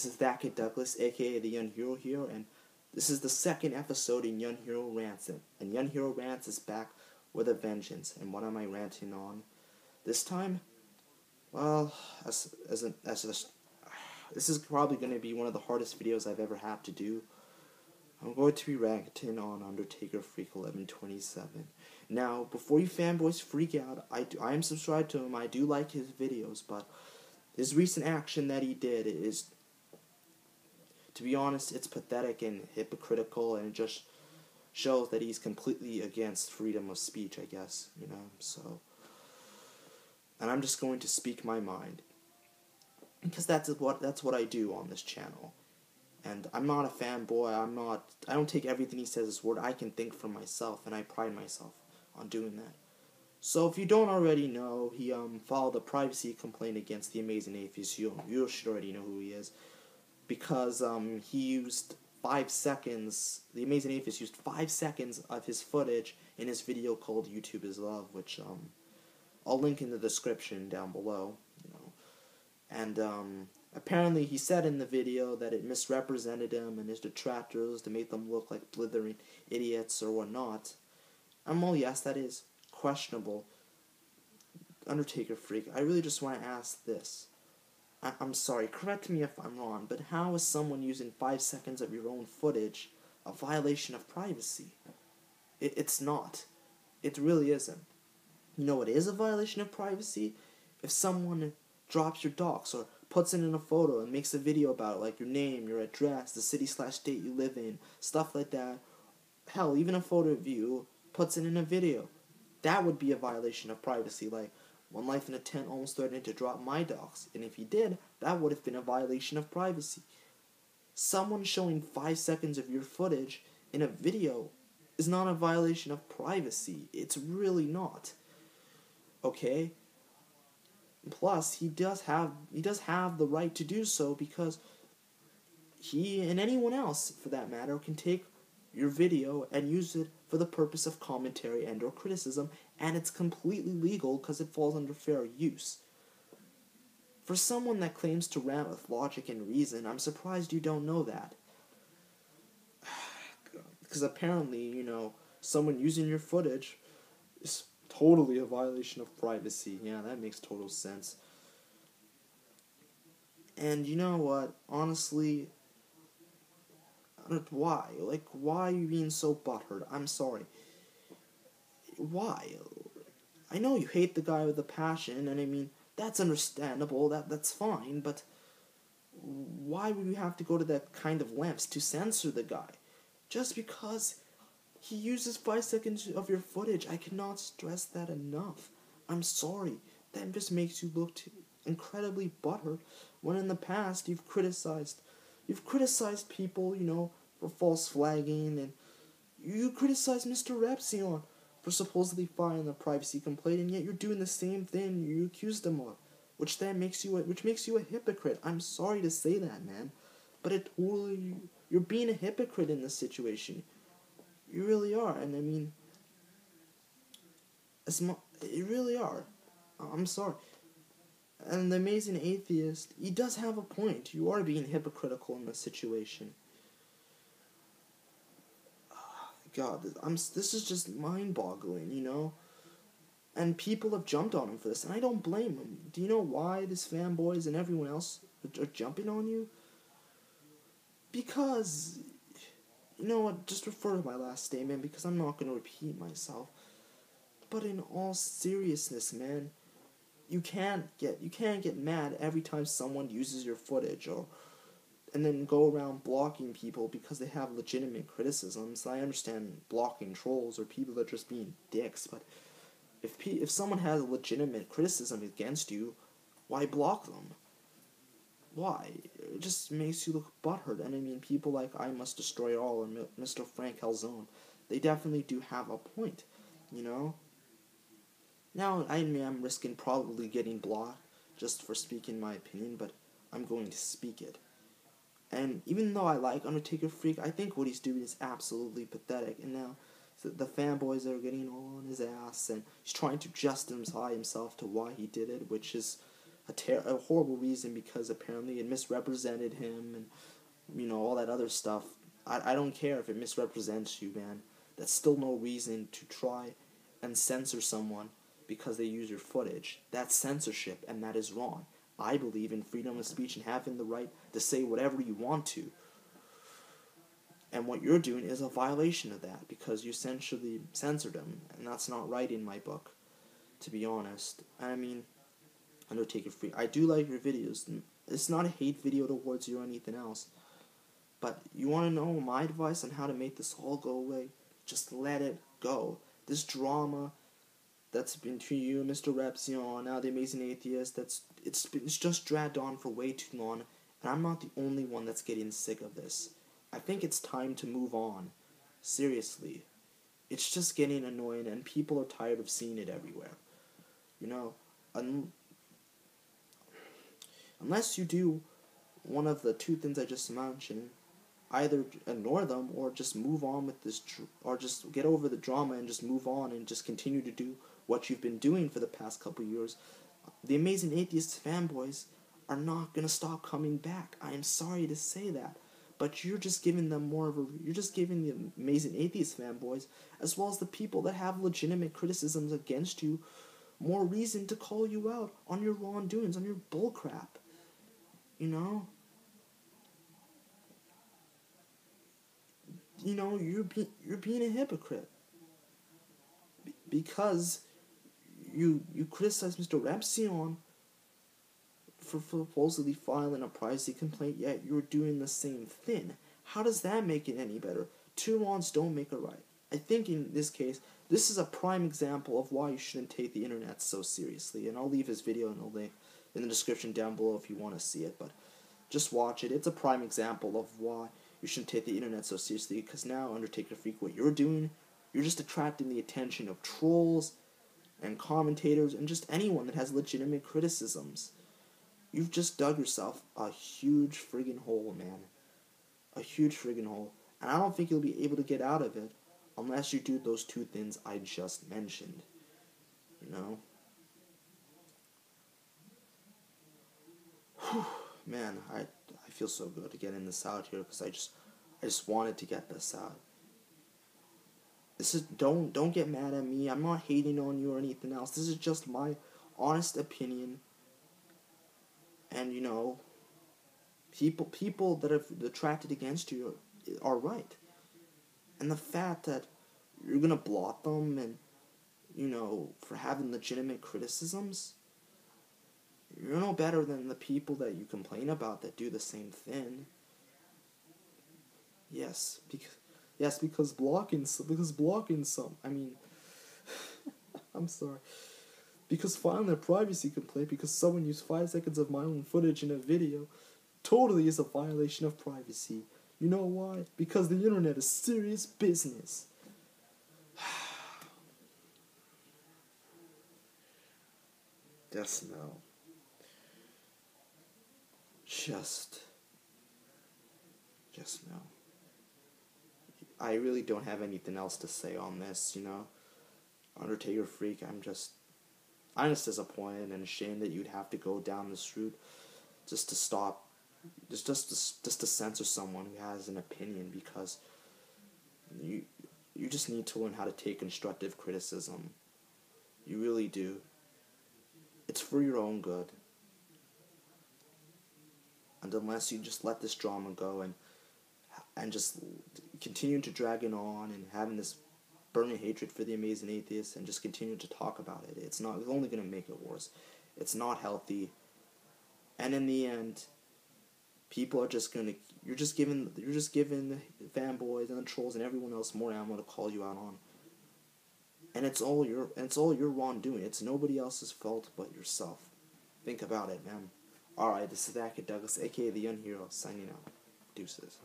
This is Thacker Douglas, aka the Young Hero here, and this is the second episode in Young Hero Rants. And Young Hero Rants is back with a vengeance. And what am I ranting on this time? Well, this is probably going to be one of the hardest videos I've ever had to do. I'm going to be ranting on Undertaker Freak 1127. Now, before you fanboys freak out, I am subscribed to him. I do like his videos, but his recent action that he did is, to be honest, it's pathetic and hypocritical, and it just shows that he's completely against freedom of speech, I guess, so. And I'm just going to speak my mind, because that's what I do on this channel. And I'm not a fanboy, I don't take everything he says as word. I can think for myself, and I pride myself on doing that. So if you don't already know, he filed a privacy complaint against TheAmazingAtheist. You should already know who he is, because he used 5 seconds, TheAmazingAtheist used 5 seconds of his footage in his video called YouTube is Love, which I'll link in the description down below, And apparently he said in the video that it misrepresented him and his detractors to make them look like blithering idiots or whatnot. Well, yes, that is questionable. Undertaker Freak, I really just want to ask this. I'm sorry, correct me if I'm wrong, but how is someone using 5 seconds of your own footage a violation of privacy? It's not. It really isn't. You know what is a violation of privacy? If someone drops your docs or puts it in a photo and makes a video about it, like your name, your address, the city/state you live in, stuff like that. Hell, even a photo of you, puts it in a video. That would be a violation of privacy. Like, One Life in a Tent almost threatened to drop my docs, and if he did, that would have been a violation of privacy. Someone showing 5 seconds of your footage in a video is not a violation of privacy. It's really not. Okay? Plus, he does have the right to do so, because he and anyone else, for that matter, can take your video and use it for the purpose of commentary and or criticism, and it's completely legal because it falls under fair use. For someone that claims to rant with logic and reason, I'm surprised you don't know that. Because apparently, someone using your footage is totally a violation of privacy. Yeah, that makes total sense. And you know what? Honestly, why? Why are you being so butthurt? I'm sorry. Why? I know you hate the guy with a passion, and that's understandable, that's fine, but why would you have to go to that kind of lengths to censor the guy? Just because he uses 5 seconds of your footage, I cannot stress that enough. I'm sorry. That just makes you look incredibly butthurt, when in the past you've criticized people, for false flagging, and you criticized MrRepzion for supposedly filing a privacy complaint, and yet you're doing the same thing you accused him of, which makes you a hypocrite. I'm sorry to say that, man, but you're being a hypocrite in this situation. You really are, and you really are. I'm sorry. And the TheAmazingAtheist, he does have a point. You are being hypocritical in this situation. God, this is just mind-boggling, And people have jumped on him for this, and I don't blame them. Do you know why this fanboys and everyone else are jumping on you? Because, you know what, just refer to my last statement, because I'm not going to repeat myself. But in all seriousness, man, you can't get mad every time someone uses your footage, and then go around blocking people because they have legitimate criticisms. I understand blocking trolls or people that are just being dicks, but if someone has a legitimate criticism against you, why block them? Why? It just makes you look butthurt. And people like I Must Destroy All or Mr. Frank Calzone, they definitely do have a point, Now, I'm risking probably getting blocked just for speaking my opinion, but I'm going to speak it. And even though I like Undertaker Freak, I think what he's doing is absolutely pathetic. And now the fanboys are getting all on his ass, and he's trying to justify himself to why he did it, which is a horrible reason because apparently it misrepresented him and, you know, all that other stuff. I don't care if it misrepresents you, man. That's still no reason to try and censor someone because they use your footage. That's censorship, and that is wrong. I believe in freedom of speech and having the right to say whatever you want to. And what you're doing is a violation of that because you essentially censored them, and that's not right in my book, to be honest. I mean, Undertaker Free, I do like your videos. It's not a hate video towards you or anything else. But you want to know my advice on how to make this all go away? Just let it go. This drama that's been between you and MrRepzion, now TheAmazingAtheist, it's just dragged on for way too long, and I'm not the only one that's getting sick of this. I think it's time to move on. Seriously. It's just getting annoying, and people are tired of seeing it everywhere. You know, unless you do one of the two things I just mentioned, either ignore them or just move on with this, or just get over the drama and just move on and just continue to do what you've been doing for the past couple years. The Amazing Atheist fanboys are not going to stop coming back. I am sorry to say that. But you're just giving them you're just giving the Amazing Atheist fanboys, as well as the people that have legitimate criticisms against you, more reason to call you out on your wrongdoings, on your bullcrap. You know? You know, you're being a hypocrite. Because you criticize MrRepzion for supposedly filing a privacy complaint, yet you're doing the same thing. How does that make it any better? Two wrongs don't make a right. I think in this case, this is a prime example of why you shouldn't take the internet so seriously. And I'll leave his video in a link in the description down below if you want to see it. But just watch it. It's a prime example of why you shouldn't take the internet so seriously. Because now, Undertaker Freak, what you're doing, you're just attracting the attention of trolls and commentators and just anyone that has legitimate criticisms. You've just dug yourself a huge friggin' hole, man. A huge friggin' hole. And I don't think you'll be able to get out of it unless you do those two things I just mentioned. You know? Whew. Man, I feel so good to getting this out here because I just wanted to get this out. This is don't get mad at me. I'm not hating on you or anything else. This is just my honest opinion. And, you know, people that have attracted against you are right. And the fact that you're going to block them and, you know, for having legitimate criticisms, you're no better than the people that you complain about that do the same thing. Because blocking some, I mean, I'm sorry. Because filing a privacy complaint because someone used 5 seconds of my own footage in a video totally is a violation of privacy. You know why? Because the internet is serious business. Just no. Just no. I really don't have anything else to say on this, you know. Undertaker Freak, I'm just disappointed and ashamed that you'd have to go down this route just to stop, just to censor someone who has an opinion, because you just need to learn how to take constructive criticism. You really do. It's for your own good. And unless you just let this drama go and just continue to drag it on and having this burning hatred for the Amazing Atheist and just continue to talk about it, it's only going to make it worse. It's not healthy. And in the end, people are just going to, you're just giving the fanboys and the trolls and everyone else more ammo to call you out on. And it's all your wrongdoing. It's nobody else's fault but yourself. Think about it, man. Alright, this is Douglas, aka the Young Hero, signing out. Deuces.